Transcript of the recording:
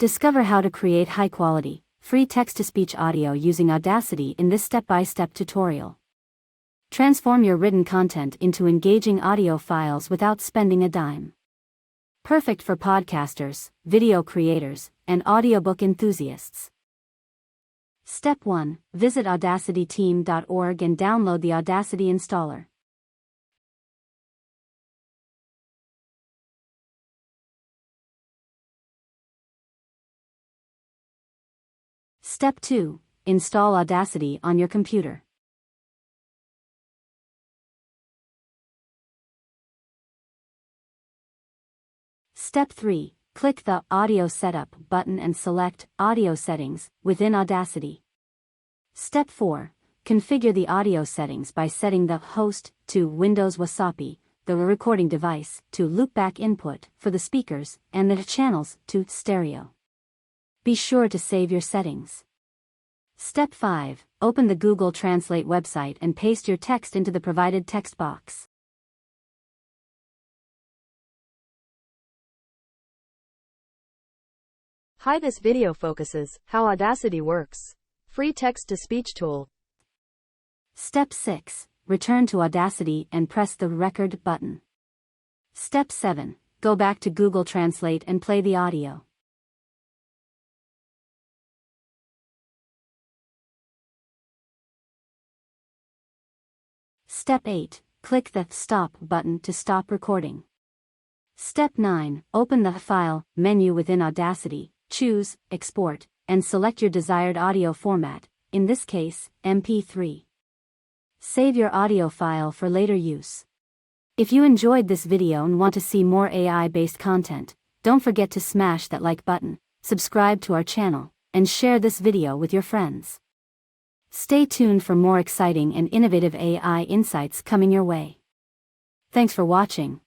Discover how to create high-quality, free text-to-speech audio using Audacity in this step-by-step tutorial. Transform your written content into engaging audio files without spending a dime. Perfect for podcasters, video creators, and audiobook enthusiasts. Step 1. Visit audacityteam.org and download the Audacity installer. Step 2. Install Audacity on your computer. Step 3. Click the Audio Setup button and select Audio Settings within Audacity. Step 4. Configure the audio settings by setting the host to Windows WASAPI, the recording device to Loopback Input for the speakers, and the channels to stereo. Be sure to save your settings. Step 5. Open the Google Translate website and paste your text into the provided text box. Hi, this video focuses how Audacity works. Free text-to-speech tool. Step 6. Return to Audacity and press the Record button. Step 7. Go back to Google Translate and play the audio. Step 8. Click the Stop button to stop recording. Step 9. Open the File menu within Audacity, choose Export, and select your desired audio format, in this case, MP3. Save your audio file for later use. If you enjoyed this video and want to see more AI-based content, don't forget to smash that like button, subscribe to our channel, and share this video with your friends. Stay tuned for more exciting and innovative AI insights coming your way. Thanks for watching.